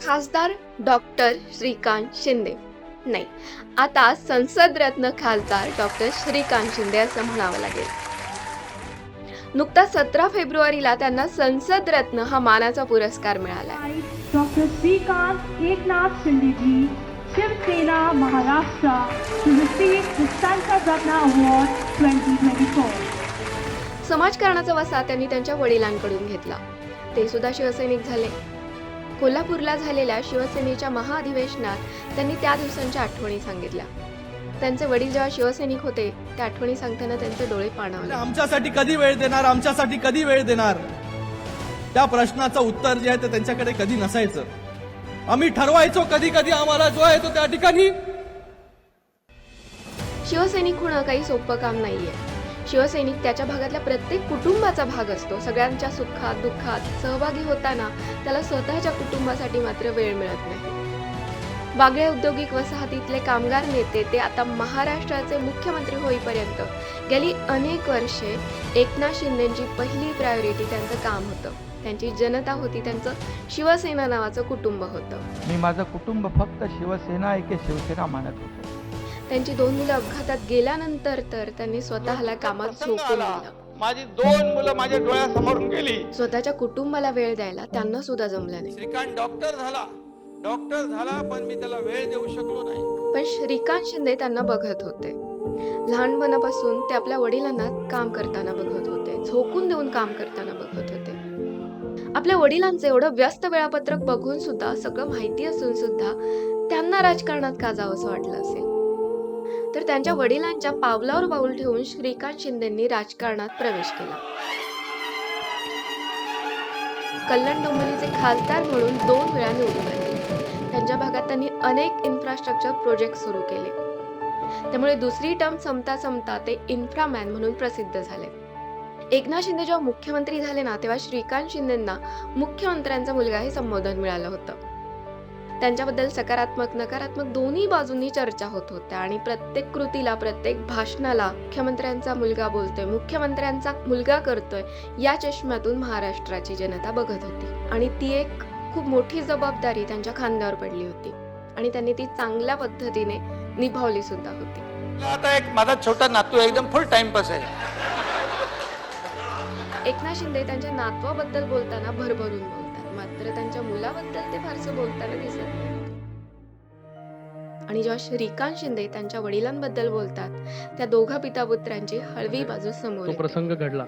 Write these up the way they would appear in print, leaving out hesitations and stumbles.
खासदार डॉक्टर श्रीकांत शिंदे नाही, आता संसद रत्न खासदार डॉक्टर श्रीकांत शिंदे असं म्हणावं लागेल. नुकताच 17 फेब्रुवारीला त्यांना संसद रत्न हा मानाचा पुरस्कार मिळाला. Doctor Shrikant Eknath Shinde ji, Shiv Sena Maharashtra, to receive the Sansad Ratna Award 2024. समाजकारणाचा वसा त्यांनी त्यांच्या वडिलांकडून घेतला. ते सुद्धा शिवसैनिक झाले. कोल्हापूरला झालेल्या शिवसेनेच्या महाअधिवेशनात त्यांनी त्या दिवसांच्या आठवणी सांगितल्या. त्यांचे वडील जेव्हा शिवसैनिक होते त्या आठवणी सांगताना त्यांचे डोळे पाणावले. आमच्यासाठी कधी वेळ देणार, आमच्यासाठी कधी वेळ देणार, त्या प्रश्नाचं उत्तर जे आहे ते त्यांच्याकडे कधी नसायचं. आम्ही ठरवायचो कधी कधी आम्हाला जो आहे तो त्या ठिकाणी. शिवसैनिक होणं काही सोपं काम नाहीये. शिवसैनिक त्याच्या भागातल्या प्रत्येक कुटुंबाचा भाग असतो. सगळ्यांच्या सुखात दुःखात सहभागी होताना त्याला स्वतःच्या कुटुंबासाठी मात्र वेळ मिळत नाही. वागळे औद्योगिक वसाहतीतले कामगार नेते ते आता महाराष्ट्राचे मुख्यमंत्री होईपर्यंत गेली अनेक वर्षे एकनाथ शिंदेची पहिली प्रायोरिटी त्यांचं काम होतं, त्यांची जनता होती, त्यांचं शिवसेना नावाचं कुटुंब होतं. मी माझं कुटुंब फक्त शिवसेना एके शिवसेना मानत होतो. त्यांची 2 मुलं अपघातात गेल्यानंतर तर त्यांनी स्वतःला कामात झोकून दिलं. माझी 2 मुलं माझ्या डोळ्यासमोरून गेली. स्वतःच्या कुटुंबाला वेळ द्यायला त्यांना सुद्धा जमलं नाही. श्रीकांत डॉक्टर झाला पण मी त्याला वेळ देऊ शकलो नाही. पण श्रीकांत शिंदे त्यांना बघत होते. लहानपणापासून ते आपल्या वडिलांना काम करताना बघत होते, झोकून देऊन काम करताना बघत होते. आपल्या वडिलांचे एवढं व्यस्त वेळापत्रक बघून सुद्धा, सगळं माहिती असून सुद्धा त्यांना राजकारणात का जावंसं वाटलं असेल. तर त्यांच्या वडिलांच्या पावलावर पाऊल ठेवून श्रीकांत शिंदेंनी राजकारणात प्रवेश केला. कल्याण डोंबिवलीचे खासदार म्हणून 2 वेळा निवडून आले. त्यांच्या भागात त्यांनी अनेक इन्फ्रास्ट्रक्चर प्रोजेक्ट सुरू केले. त्यामुळे दुसरी टर्म संपता ते इन्फ्रामॅन म्हणून प्रसिद्ध झाले. एकनाथ शिंदे जेव्हा मुख्यमंत्री झाले ना, तेव्हा श्रीकांत शिंदेंना मुख्यमंत्र्यांचा मुलगा हे संबोधन मिळालं होतं. त्यांच्याबद्दल सकारात्मक नकारात्मक दोन्ही बाजूंनी चर्चा होत होत्या आणि प्रत्येक कृतीला, प्रत्येक भाषणाला मुख्यमंत्र्यांचा मुलगा बोलतोय, मुख्यमंत्र्यांचा मुलगा करतोय, या चष्म्यातून महाराष्ट्राची जनता बघत होती. आणि ती एक खूप मोठी जबाबदारी त्यांच्या खांद्यावर पडली होती आणि त्यांनी ती चांगल्या पद्धतीने निभावली सुद्धा होती. आता एक माझा छोटा नातू एकदम फुल टाइमपास आहे. एकनाथ शिंदे त्यांच्या नातवाबद्दल बोलताना भरभरून बोलतात, मात्र त्यांच्या मुलाबद्दल ते फारसं बोलताना दिसत नाही. आणि जेव्हा श्रीकांत शिंदे त्यांच्या वडिलांबद्दल बोलतात, त्या दोघा पितापुत्रांची हळवी बाजू समोर तो येते. प्रसंग घडला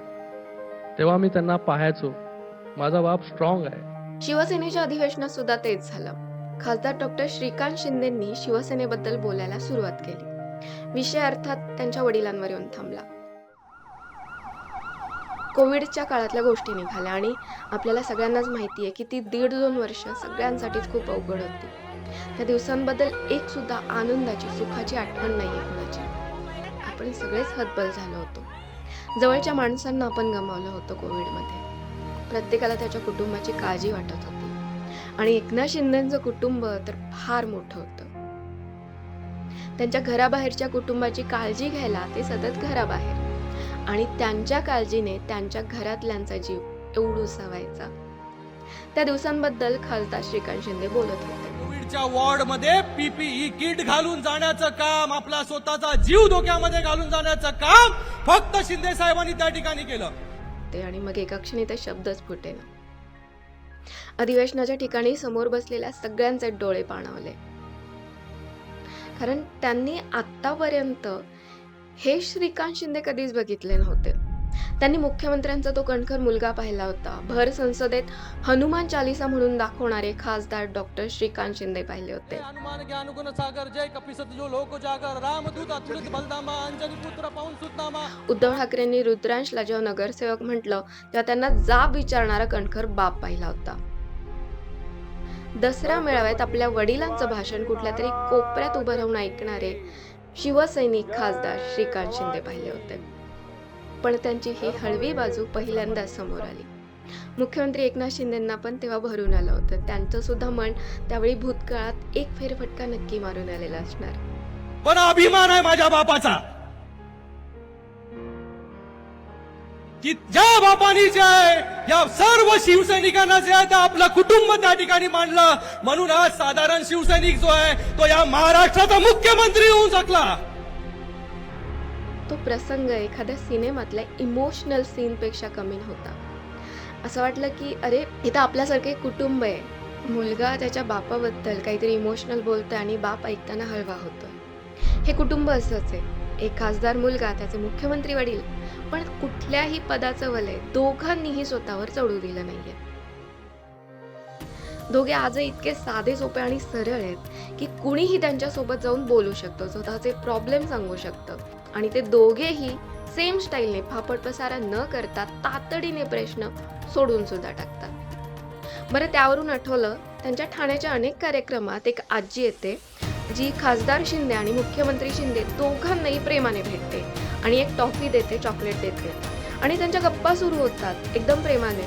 तेव्हा मी त्यांना पाहायचो. माझा बाप स्ट्रॉंग आहे. शिवसेनेच्या अधिवेशनात सुद्धा तेच झालं. खासदार डॉक्टर श्रीकांत शिंदेंनी शिवसेनेबद्दल बोलायला सुरुवात केली. विषय अर्थात त्यांच्या वडिलांवर येऊन थांबला. कोविडच्या काळातल्या गोष्टी निघाल्या आणि आपल्याला सगळ्यांनाच माहिती आहे की ती 1.5-2 वर्ष सगळ्यांसाठीच खूप अवघड होती. त्या दिवसांबद्दल एक सुद्धा आनंदाची, सुखाची आठवण नाहीये कुणाची. आपण सगळेच हतबल झालो होतो. जवळच्या माणसांना आपण गमावलं होतं कोविडमध्ये. प्रत्येकाला त्याच्या कुटुंबाची काळजी वाटत होती आणि एकनाथ शिंदेंचं कुटुंब तर फार मोठं होतं. त्यांच्या घराबाहेरच्या कुटुंबाची काळजी घ्यायला ते सतत घराबाहेर आणि त्यांच्या काळजीने त्यांच्या घरातल्यांचा जीव एवढूसा व्हायचा. त्या दिवसांबद्दल खासदार श्रीकांत शिंदे बोलत होते. कोविडच्या वॉर्ड मध्ये पीपीई किट घालून जाण्याचं काम, आपला स्वतःचा जीव धोक्यामध्ये घालून जाण्याचं काम फक्त शिंदे साहेबांनी त्या ठिकाणी केलं. आणि मग एका क्षणी ते शब्दच फुटेना. अधिवेशनाच्या ठिकाणी समोर बसलेल्या सगळ्यांचे डोळे पाणावले, कारण त्यांनी आतापर्यंत हे श्रीकांत शिंदे कधीच बघितले नव्हते. त्यांनी मुख्यमंत्र्यांचा तो कणखर मुलगा पाहिला होता. भर संसदेत हनुमान चालीसा म्हणून दाखवणारे खासदार डॉक्टर श्रीकांत शिंदे पाहिले होते. हनुमान ज्ञान गुण सागर जय कपिसत जो लोक जागर रामदूत अतुलित बलधामा अंजनी पुत्र पाऊन सुतनामा. उद्धव ठाकरेंनी रुद्रांशला जेव्हा नगरसेवक म्हटलं तेव्हा त्यांना जाब विचारणारा कणखर बाप पाहिला होता. दसरा मेळाव्यात आपल्या वडिलांचं भाषण कुठल्या तरी कोपऱ्यात उभं राहून ऐकणारे शिवसैनिक खासदार श्रीकांत शिंदे पाहिले होते. पण त्यांची ही हळवी बाजू पहिल्यांदा समोर आली. मुख्यमंत्री एकनाथ शिंदेंना पण तेव्हा भरून आलं होतं. त्यांचं सुद्धा मन त्यावेळी भूतकाळात एक फेरफटका नक्की मारून आलेला असणार. पण अभिमान आहे माझ्या बापाचा. की ज्या बापानी जे आहे या सर्व शिवसैनिकांना जे आहे ते आपलं कुटुंब त्या ठिकाणी मांडलं, म्हणून आज साधारण शिवसैनिक जो आहे तो या महाराष्ट्राचा मुख्यमंत्री होऊ शकला. तो प्रसंग एखाद्या सिनेमातल्या इमोशनल सीन पेक्षा कमी नव्हता. असं वाटलं की अरे इथं आपल्यासारखे कुटुंब आहे, मुलगा त्याच्या बापाबद्दल काहीतरी इमोशनल बोलतोय आणि बाप ऐकताना हळवा होतोय. हे कुटुंब असंच आहे, एक खासदार मुलगा, त्याचे मुख्यमंत्री वडील, पण कुठल्याही पदाचं वलय दोघांनीही स्वतःवर चढू दिलं नाहीये. दोघे आजही इतके साधे सोपे आणि सरळ आहेत की कुणीही त्यांच्यासोबत जाऊन बोलू शकतं, स्वतःचे प्रॉब्लेम सांगू शकतं आणि ते दोघेही सेम स्टाईलने फापट पसारा न करता तातडीने प्रश्न सोडून सुद्धा टाकतात. बरं, त्यावरून आठवलं, त्यांच्या ठाण्याच्या अनेक कार्यक्रमात एक आजी येते जी खासदार शिंदे आणि मुख्यमंत्री शिंदे दोघांनाही प्रेमाने भेटते आणि एक टॉफी देते, चॉकलेट देते आणि त्यांच्या गप्पा सुरू होतात एकदम प्रेमाने.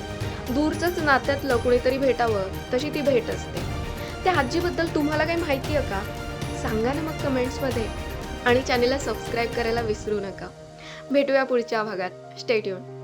दूरचंच नात्यातलं कुणीतरी भेटावं तशी ती भेट असते. त्या आजीबद्दल तुम्हाला काही माहिती आहे का? सांगा ना मग कमेंट्समध्ये आणि चॅनेलला सबस्क्राईब करायला विसरू नका. भेटूया पुढच्या भागात. Stay tune.